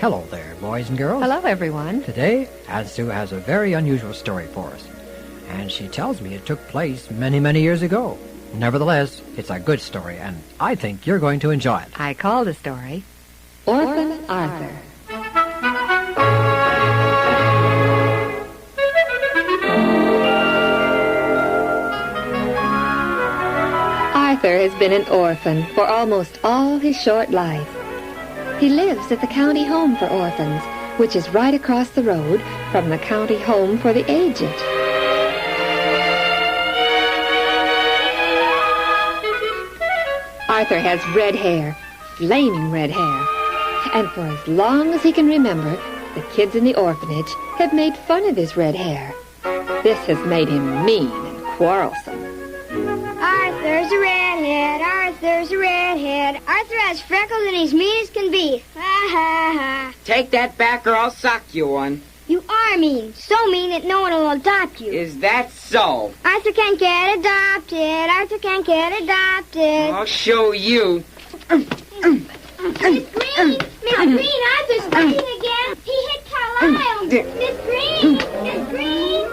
Hello there, boys and girls. Hello, everyone. Today, Azu has a very unusual story for us, and she tells me it took place many, many years ago. Nevertheless, it's a good story, and I think you're going to enjoy it. I call the story Orphan Arthur. Arthur has been an orphan for almost all his short life. He lives at the county home for orphans, which is right across the road from the county home for the aged. Arthur has red hair, flaming red hair, and for as long as he can remember, the kids in the orphanage have made fun of his red hair. This has made him mean and quarrelsome. Arthur's a redhead, Arthur's a redhead. Arthur has freckles and he's mean as can be. Ha ha ha. Take that back or I'll sock you one. You are mean, so mean that no one will adopt you. Is that so? Arthur can't get adopted, Arthur can't get adopted. I'll show you. Miss Green, Arthur's bleeding again. He hit Carlisle. Miss Green, Miss Green.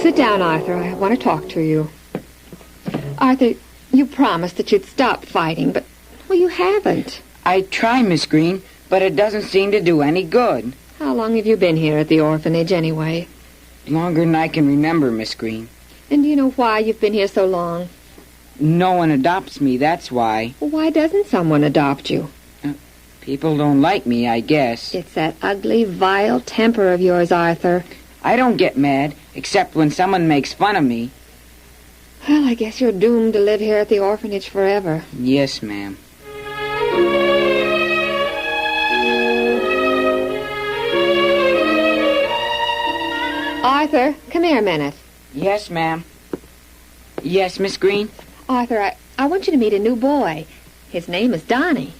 Sit down, Arthur. I want to talk to you. Arthur, you promised that you'd stop fighting, but, well, you haven't. I try, Miss Green, but it doesn't seem to do any good. How long have you been here at the orphanage, anyway? Longer than I can remember, Miss Green. And do you know why you've been here so long? No one adopts me, that's why. Well, why doesn't someone adopt you? People don't like me, I guess. It's that ugly, vile temper of yours, Arthur. I don't get mad, except when someone makes fun of me. Well, I guess you're doomed to live here at the orphanage forever. Yes, ma'am. Arthur, come here a minute. Yes, ma'am. Yes, Miss Green? Arthur, I want you to meet a new boy. His name is Donny.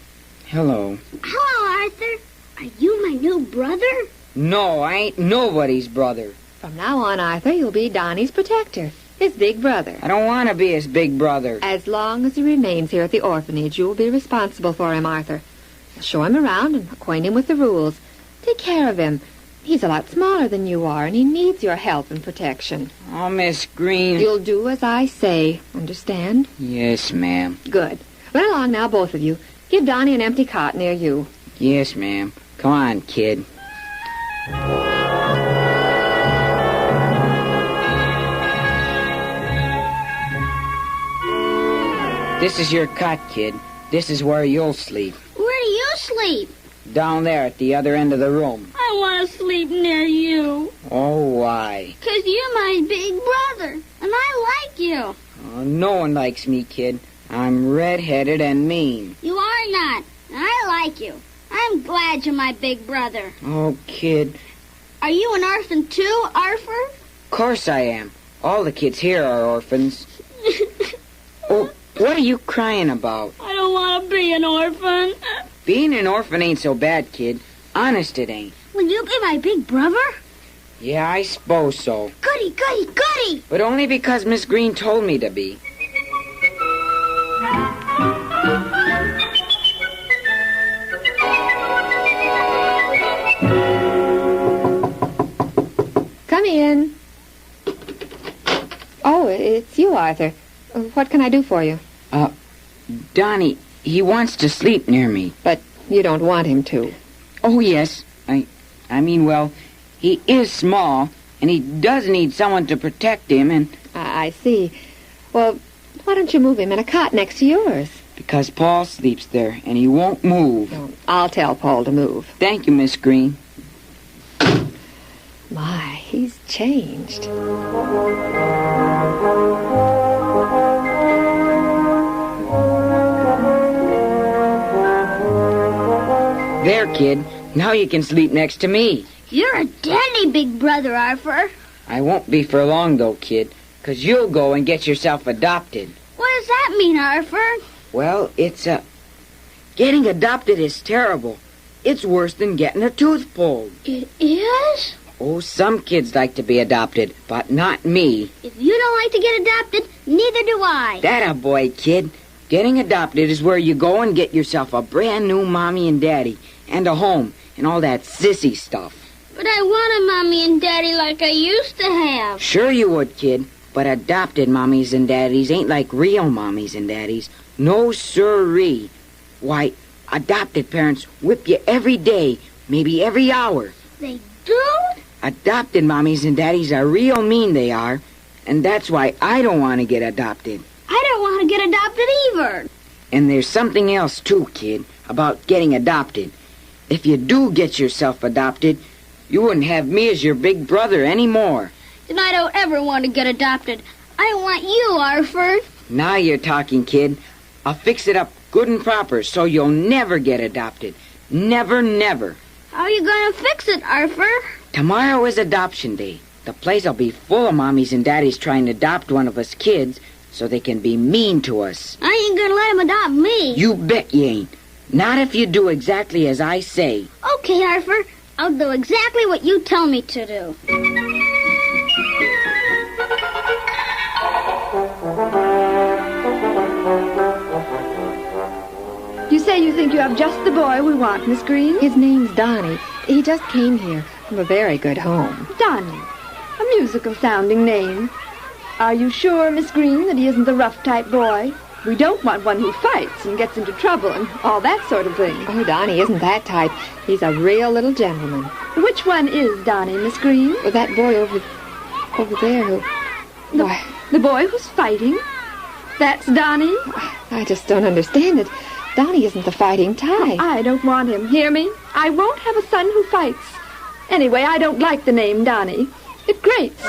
Hello. Hello, Arthur. Are you my new brother? No, I ain't nobody's brother. From now on, Arthur, you'll be Donny's protector, his big brother. I don't want to be his big brother. As long as he remains here at the orphanage, you'll be responsible for him, Arthur. Show him around and acquaint him with the rules. Take care of him. He's a lot smaller than you are, and he needs your help and protection. Oh, Miss Green. You'll do as I say. Understand? Yes, ma'am. Good. Run along now, both of you. Give Donny an empty cot near you. Yes, ma'am. Come on, kid. This is your cot, kid. This is where you'll sleep. Where do you sleep? Down there at the other end of the room. I want to sleep near you. Oh, why? 'Cause you're my big brother, and I like you. Oh, no one likes me, kid. I'm red-headed and mean. You are not, and I like you. I'm glad you're my big brother. Oh, kid. Are you an orphan too, Arthur? Of course I am. All the kids here are orphans. Oh, what are you crying about? I don't want to be an orphan. Being an orphan ain't so bad, kid. Honest it ain't. Will you be my big brother? Yeah, I suppose so. Goody, goody, goody! But only because Miss Green told me to be. Come in. Oh, it's you, Arthur. What can I do for you? Donny, he wants to sleep near me. But you don't want him to. Oh, yes. I mean, well, he is small, and he does need someone to protect him, and... I see. Well, why don't you move him in a cot next to yours? Because Paul sleeps there, and he won't move. No, I'll tell Paul to move. Thank you, Miss Green. My, he's changed. There, kid. Now you can sleep next to me. You're a dandy big brother, Arthur. I won't be for long, though, kid, 'cause you'll go and get yourself adopted. What does that mean, Arthur? Well, getting adopted is terrible. It's worse than getting a tooth pulled. It is? Oh, some kids like to be adopted, but not me. If you don't like to get adopted, neither do I. That a boy, kid. Getting adopted is where you go and get yourself a brand new mommy and daddy, and a home, and all that sissy stuff. But I want a mommy and daddy like I used to have. Sure you would, kid, but adopted mommies and daddies ain't like real mommies and daddies. No sirree. Why, adopted parents whip you every day, maybe every hour. They do? Adopted mommies and daddies are real mean, they are. And that's why I don't want to get adopted. I don't want to get adopted either. And there's something else, too, kid, about getting adopted. If you do get yourself adopted, you wouldn't have me as your big brother anymore. Then I don't ever want to get adopted. I want you, Arthur. Now you're talking, kid. I'll fix it up good and proper so you'll never get adopted. Never, never. How are you going to fix it, Arthur? Tomorrow is adoption day. The place will be full of mommies and daddies trying to adopt one of us kids so they can be mean to us. I ain't going to let him adopt me. You bet you ain't. Not if you do exactly as I say. Okay, Arthur. I'll do exactly what you tell me to do. You say you think you have just the boy we want, Miss Green? His name's Donny. He just came here from a very good home. Donny. A musical-sounding name. Are you sure, Miss Green, that he isn't the rough-type boy? We don't want one who fights and gets into trouble and all that sort of thing. Oh, Donny isn't that type. He's a real little gentleman. Which one is Donny, Miss Green? Well, that boy over there who... The boy who's fighting? That's Donny? I just don't understand it. Donny isn't the fighting type. I don't want him. Hear me? I won't have a son who fights. Anyway, I don't like the name Donny. It grates.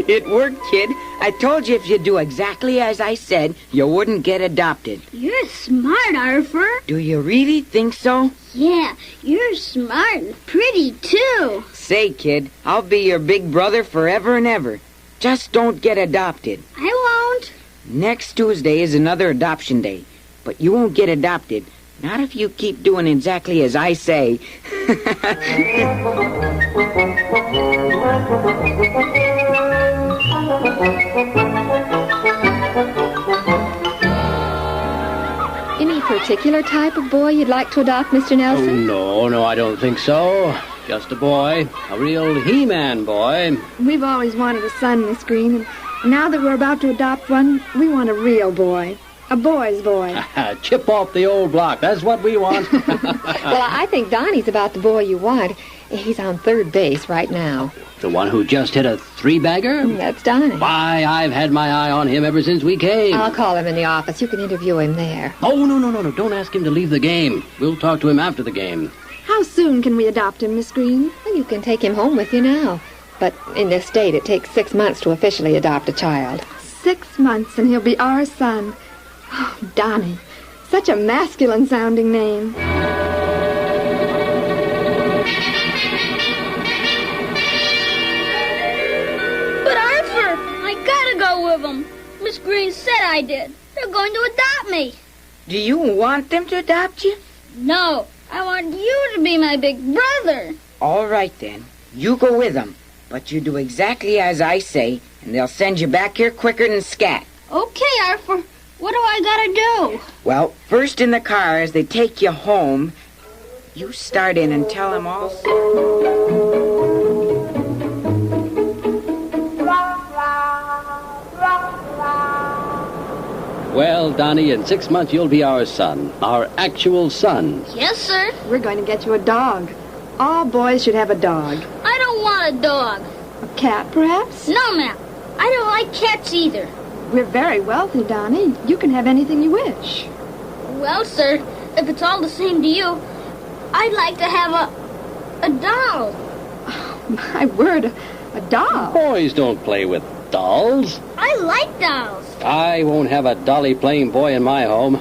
It worked, kid. I told you if you do exactly as I said, you wouldn't get adopted. You're smart, Arthur. Do you really think so? Yeah, you're smart and pretty, too. Say, kid, I'll be your big brother forever and ever. Just don't get adopted. I won't. Next Tuesday is another adoption day, but you won't get adopted. Not if you keep doing exactly as I say. Any particular type of boy you'd like to adopt, Mr. Nelson? Oh, no, I don't think so. Just a boy. A real He-Man boy. We've always wanted a son, Miss Green, and now that we're about to adopt one, we want a real boy. A boy's boy. Chip off the old block. That's what we want. Well, I think Donny's about the boy you want. He's on third base right now. The one who just hit a three-bagger? That's Donny. Why, I've had my eye on him ever since we came. I'll call him in the office. You can interview him there. Oh, no. Don't ask him to leave the game. We'll talk to him after the game. How soon can we adopt him, Miss Green? Well, you can take him home with you now. But in this state, it takes 6 months to officially adopt a child. 6 months and he'll be our son. Oh, Donny. Such a masculine-sounding name. But Arthur, I gotta go with them. Miss Green said I did. They're going to adopt me. Do you want them to adopt you? No, I want you to be my big brother. All right, then. You go with them. But you do exactly as I say, and they'll send you back here quicker than scat. Okay, Arthur. What do I gotta do? Well, first in the car, as they take you home, you start in and tell them all. Well, Donny, in 6 months you'll be our son. Our actual son. Yes, sir. We're going to get you a dog. All boys should have a dog. I don't want a dog. A cat, perhaps? No, ma'am. I don't like cats either. We're very wealthy, Donny. You can have anything you wish. Well, sir, if it's all the same to you, I'd like to have a doll. My word, a doll. Boys don't play with dolls. I like dolls. I won't have a dolly-playing boy in my home.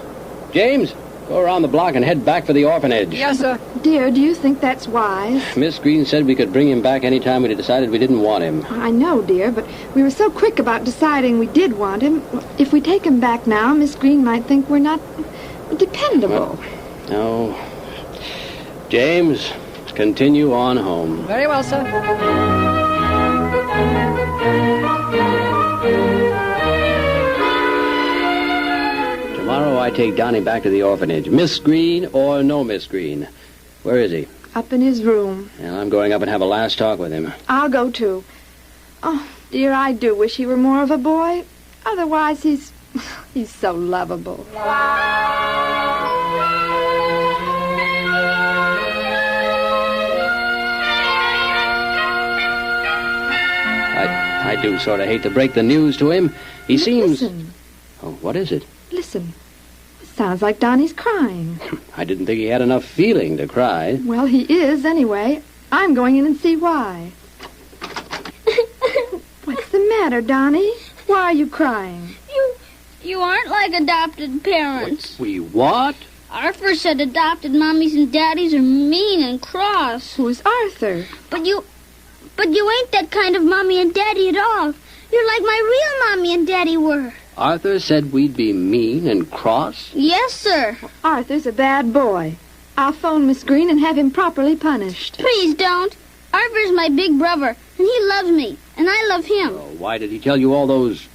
James, go around the block and head back for the orphanage. Yes, sir. Dear, do you think that's wise? Miss Green said we could bring him back any time we decided we didn't want him. I know, dear, but we were so quick about deciding we did want him. If we take him back now, Miss Green might think we're not Dependable. No. James, continue on home. Very well, sir. Tomorrow I take Donny back to the orphanage. Miss Green or no Miss Green. Where is he? Up in his room. Well, I'm going up and have a last talk with him. I'll go too. Oh, dear, I do wish he were more of a boy. Otherwise, he's so lovable. I do sort of hate to break the news to him. He seems... Listen. Oh, what is it? Listen. It sounds like Donny's crying. I didn't think he had enough feeling to cry. Well, he is anyway. I'm going in and see why. What's the matter, Donny? Why are you crying? You aren't like adopted parents. We what? Arthur said adopted mommies and daddies are mean and cross. Who's Arthur? But you ain't that kind of mommy and daddy at all. You're like my real mommy and daddy were. Arthur said we'd be mean and cross? Yes, sir. Arthur's a bad boy. I'll phone Miss Green and have him properly punished. Please don't. Arthur's my big brother, and he loves me, and I love him. Oh, why did he tell you all those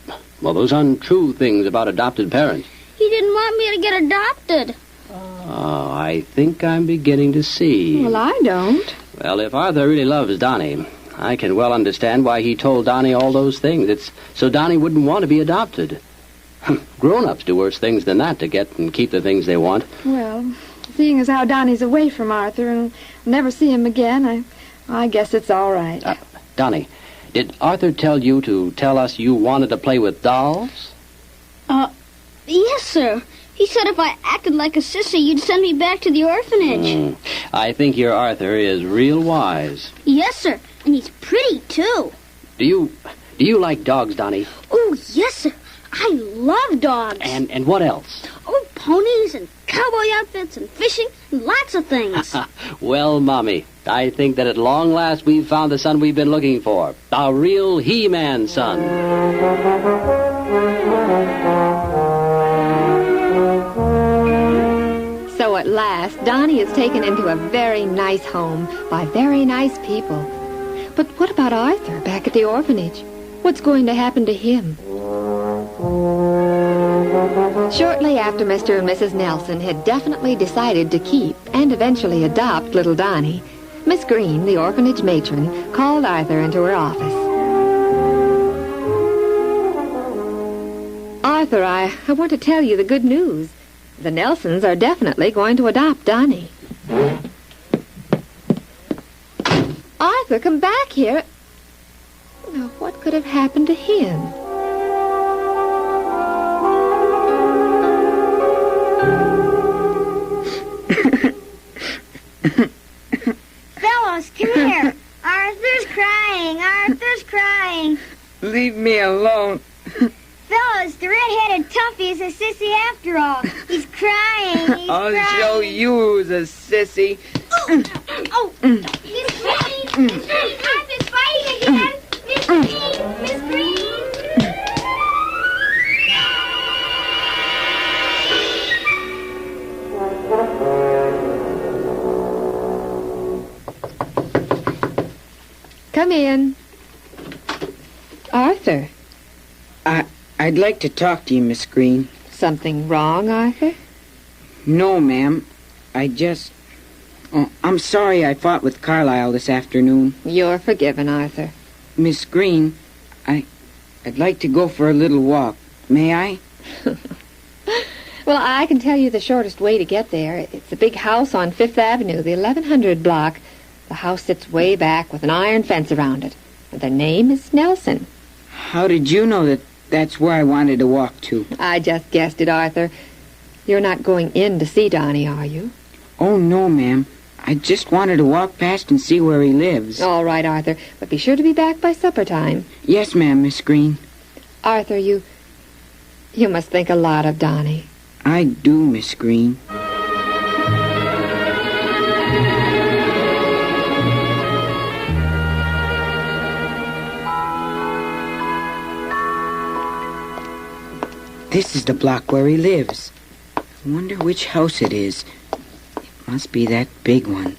untrue things about adopted parents? He didn't want me to get adopted. Oh, I think I'm beginning to see. Well, I don't. Well, if Arthur really loves Donny, I can well understand why he told Donny all those things. It's so Donny wouldn't want to be adopted. Grown-ups do worse things than that to get and keep the things they want. Well, seeing as how Donny's away from Arthur and I'll never see him again, I guess it's all right. Donny, did Arthur tell you to tell us you wanted to play with dolls? Yes, sir. He said if I acted like a sissy, you'd send me back to the orphanage. I think your Arthur is real wise. Yes, sir. And he's pretty, too. Do you like dogs, Donny? Oh, yes, sir. I love dogs. And what else? Oh, ponies and cowboy outfits and fishing and lots of things. Well, Mommy, I think that at long last we've found the son we've been looking for. A real He-Man son. So at last, Donny is taken into a very nice home by very nice people. But what about Arthur back at the orphanage? What's going to happen to him? Shortly after Mr. and Mrs. Nelson had definitely decided to keep and eventually adopt little Donny, Miss Green, the orphanage matron, called Arthur into her office. Arthur, I want to tell you the good news. The Nelsons are definitely going to adopt Donny. Arthur, come back here. Now, what could have happened to him? Fellows, come here. Arthur's crying. Arthur's crying. Leave me alone. Fellows, the red-headed toughie is a sissy after all. He's crying. He's I'll crying. show you who's a sissy. Oh, Miss Green, Miss Green, Arthur's fighting again. Miss Green, Miss Green. Come in. Arthur, I'd like to talk to you, Miss Green. something wrong, Arthur? No, ma'am. I'm sorry I fought with Carlyle this afternoon. You're forgiven, Arthur. Miss Green, I'd like to go for a little walk. May I? Well, I can tell you the shortest way to get there. It's a big house on Fifth Avenue, the 1100 block. The house sits way back with an iron fence around it. The name is Nelson. How did you know that that's where I wanted to walk to? I just guessed it, Arthur. You're not going in to see Donny, are you? Oh, no, ma'am. I just wanted to walk past and see where he lives. All right, Arthur, but be sure to be back by supper time. Yes, ma'am, Miss Green. Arthur, you must think a lot of Donny. I do, Miss Green. This is the block where he lives. Wonder which house it is. It must be that big one.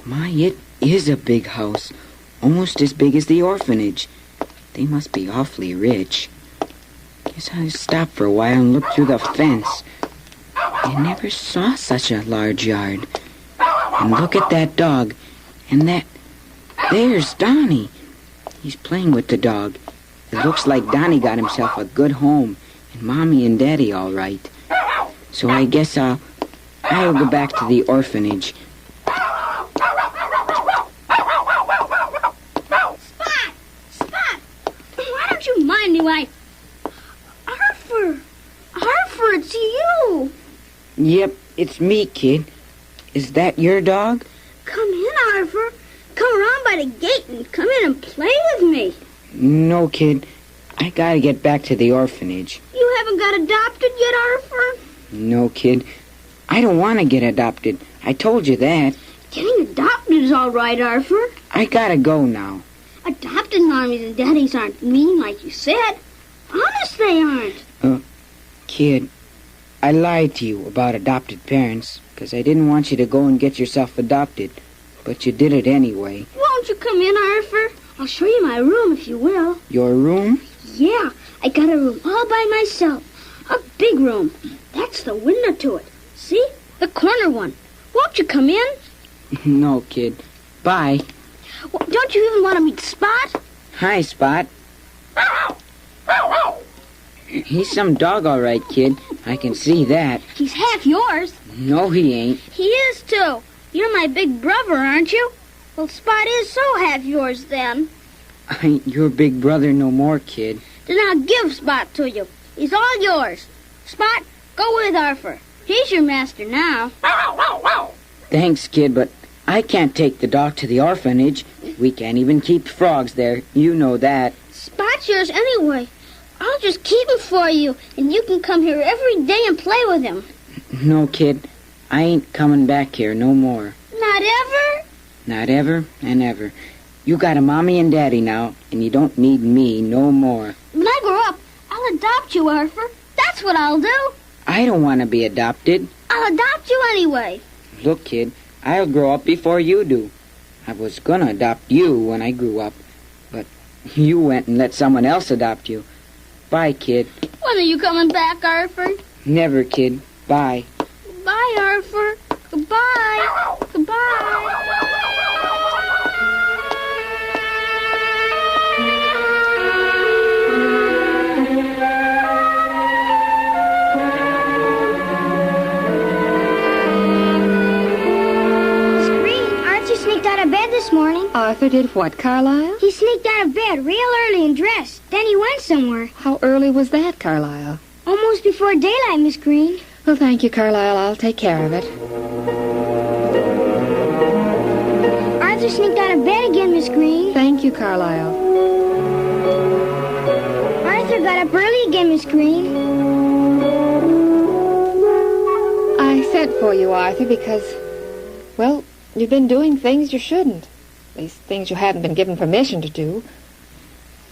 My, it is a big house. Almost as big as the orphanage. They must be awfully rich. Guess I'll stop for a while and look through the fence. I never saw such a large yard. And look at that dog. And that... There's Donny. He's playing with the dog. It looks like Donny got himself a good home. And Mommy and Daddy all right. So I guess I'll go back to the orphanage. Spot! Why don't you mind me, why? Arthur, it's you. Yep, it's me, kid. Is that your dog? Come in, Arthur. Come around by the gate and come in and play with me. No, kid. I gotta get back to the orphanage. You haven't got adopted yet, Arthur? No, kid. I don't want to get adopted. I told you that. Getting adopted is all right, Arthur. I gotta go now. Adopted mommies and daddies aren't mean like you said. Honest they aren't. Kid, I lied to you about adopted parents because I didn't want you to go and get yourself adopted. But you did it anyway. Won't you come in, Arthur? I'll show you my room if you will. Your room? Yeah, I got a room all by myself. A big room. That's the window to it. See? The corner one. Won't you come in? No, kid. Bye. Well, don't you even want to meet Spot? Hi, Spot. He's some dog, all right, kid. I can see that. He's half yours. No, he ain't. He is, too. You're my big brother, aren't you? Well, Spot is so half yours, then. I ain't your big brother no more, kid. Then I'll give Spot to you. He's all yours. Spot, go with Arthur. He's your master now. Thanks, kid, but I can't take the dog to the orphanage. We can't even keep frogs there. You know that. Spot's yours anyway. I'll just keep him for you, and you can come here every day and play with him. No, kid. I ain't coming back here no more. Not ever? Not ever and ever. You got a mommy and daddy now, and you don't need me no more. When I grow up, I'll adopt you, Arthur. That's what I'll do. I don't want to be adopted. I'll adopt you anyway. Look, kid, I'll grow up before you do. I was gonna adopt you when I grew up, but you went and let someone else adopt you. Bye, kid. When are you coming back, Arthur? Never, kid. Bye. Bye, Arthur. Goodbye. Goodbye. Sneaked out of bed this morning. Arthur did what, Carlisle? He sneaked out of bed real early and dressed. Then he went somewhere. How early was that, Carlisle? Almost before daylight, Miss Green. Well, thank you, Carlisle. I'll take care of it. Arthur sneaked out of bed again, Miss Green. Thank you, Carlisle. Arthur got up early again, Miss Green. I sent for you, Arthur, because, well, you've been doing things you shouldn't. At least things you haven't been given permission to do.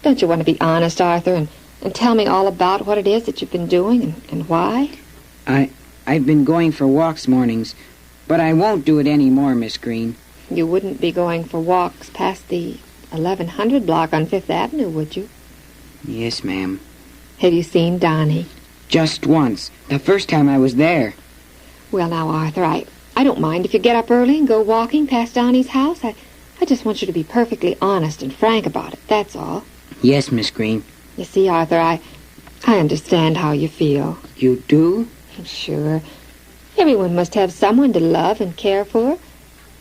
Don't you want to be honest, Arthur, and tell me all about what it is that you've been doing and why? I've been going for walks mornings, but I won't do it anymore, Miss Green. You wouldn't be going for walks past the 1100 block on Fifth Avenue, would you? Yes, ma'am. Have you seen Donny? Just once. The first time I was there. Well, now, Arthur, I don't mind if you get up early and go walking past Donny's house. I just want you to be perfectly honest and frank about it, that's all. Yes, Miss Green. You see, Arthur, I understand how you feel. You do? Sure. Everyone must have someone to love and care for.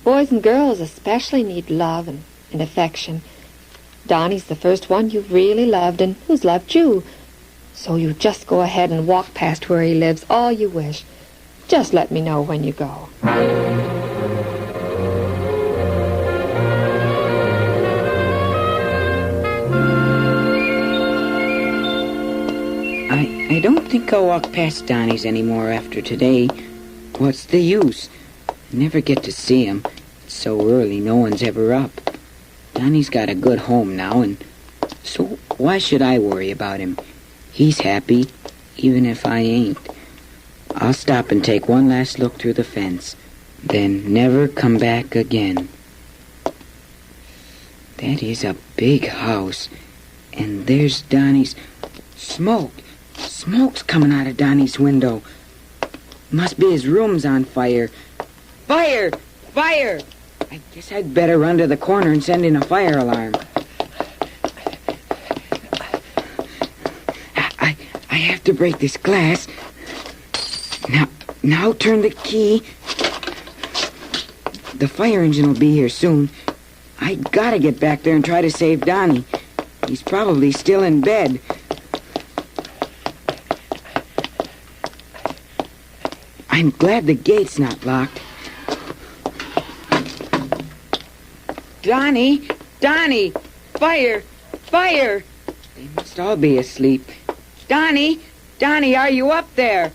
Boys and girls especially need love and affection. Donny's the first one you've really loved and who's loved you. So you just go ahead and walk past where he lives all you wish. Just let me know when you go. I don't think I'll walk past Donny's anymore after today. What's the use? I never get to see him. It's so early, no one's ever up. Donny's got a good home now, and so why should I worry about him? He's happy, even if I ain't. I'll stop and take one last look through the fence, then never come back again. That is a big house, and there's Donny's... Smoke! Smoke's coming out of Donny's window. Must be his room's on fire. Fire! Fire! I guess I'd better run to the corner and send in a fire alarm. I have to break this glass. Now turn the key. The fire engine will be here soon. I gotta get back there and try to save Donny. He's probably still in bed. I'm glad the gate's not locked. Donny! Donny! Fire! Fire! They must all be asleep. Donny! Donny, are you up there?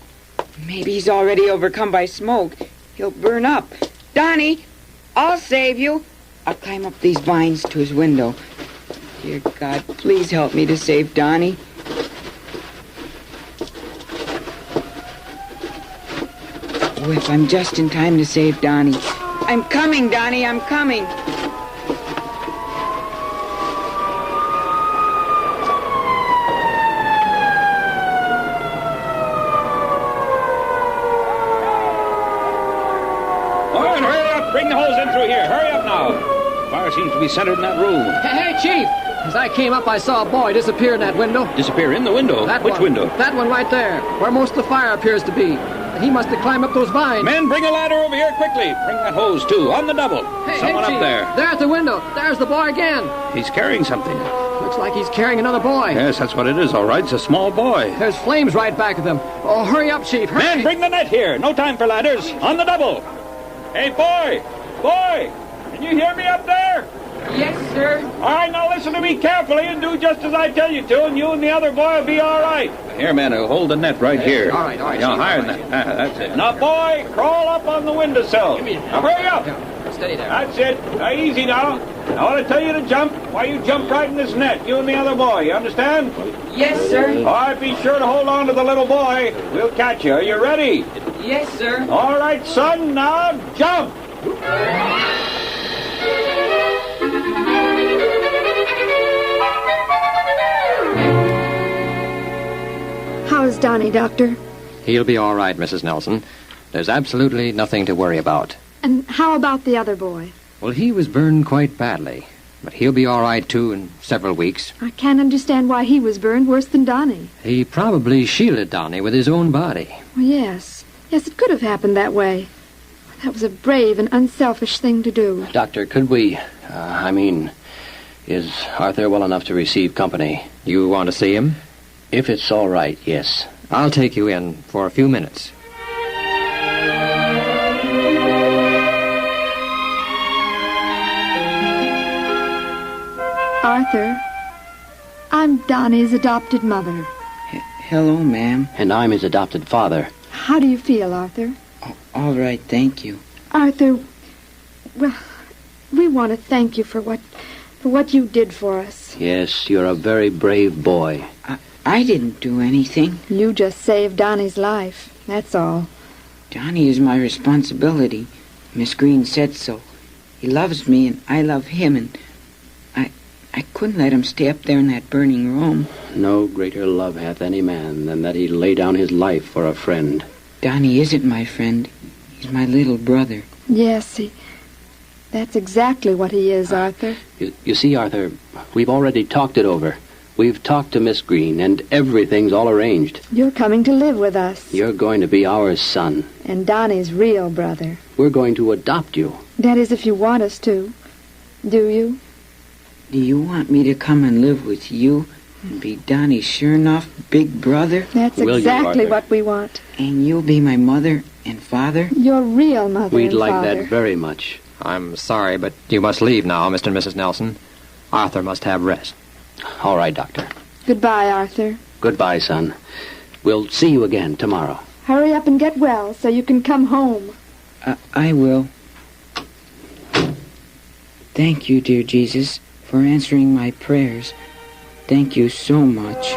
Maybe he's already overcome by smoke. He'll burn up. Donny! I'll save you. I'll climb up these vines to his window. Dear God, please help me to save Donny. Oh, if I'm just in time to save Donny. I'm coming, Donny, I'm coming. Seems to be centered in that room. Hey, Chief! As I came up, I saw a boy disappear in that window. Disappear in the window? Which window? That one right there, where most of the fire appears to be. He must have climbed up those vines. Men, bring a ladder over here quickly. Bring that hose, too, on the double. Someone Chief, up there. There at the window. There's the boy again. He's carrying something. Looks like he's carrying another boy. Yes, that's what it is, all right. It's a small boy. There's flames right back of them. Oh, hurry up, Chief. Hurry. Men, bring the net here. No time for ladders. On the double. Hey, boy! Boy! Can you hear me up there? Yes, sir. All right, now listen to me carefully and do just as I tell you to, and you and the other boy will be all right. Here, man, hold the net right here. All right. Yeah, higher than that. That's it. Now, boy, crawl up on the windowsill. Now, hurry up. Steady there. That's it. Now, easy now. I want to tell you to jump. Why, you jump right in this net, you and the other boy. You understand? Yes, sir. All right, be sure to hold on to the little boy. We'll catch you. Are you ready? Yes, sir. All right, son, now jump. How's Donny, Doctor? He'll be all right, Mrs. Nelson. There's absolutely nothing to worry about. And how about the other boy? Well, he was burned quite badly. But he'll be all right, too, in several weeks. I can't understand why he was burned worse than Donny. He probably shielded Donny with his own body. Well, yes. Yes, it could have happened that way. That was a brave and unselfish thing to do. Doctor, could we... is Arthur well enough to receive company? You want to see him? If it's all right, yes. I'll take you in for a few minutes. Arthur, I'm Donny's adopted mother. Hello, ma'am. And I'm his adopted father. How do you feel, Arthur? Oh, all right, thank you. Arthur, well, we want to thank you for what you did for us. Yes, you're a very brave boy. I didn't do anything. You just saved Donny's life, that's all. Donny is my responsibility. Miss Green said so. He loves me, and I love him, and I couldn't let him stay up there in that burning room. No greater love hath any man than that he lay down his life for a friend. Donny isn't my friend. He's my little brother. Yes, that's exactly what he is, Arthur. You see, Arthur, we've already talked it over. We've talked to Miss Green, and everything's all arranged. You're coming to live with us. You're going to be our son. And Donny's real brother. We're going to adopt you. That is, if you want us to. Do you? Do you want me to come and live with you and be Donny's sure enough big brother? That's Will exactly you, what we want. And you'll be my mother and father? Your real mother We'd and like father. that very much. I'm sorry, but you must leave now, Mr. and Mrs. Nelson. Arthur must have rest. All right, Doctor. Goodbye, Arthur. Goodbye, son. We'll see you again tomorrow. Hurry up and get well so you can come home. I will. Thank you, dear Jesus, for answering my prayers. Thank you so much.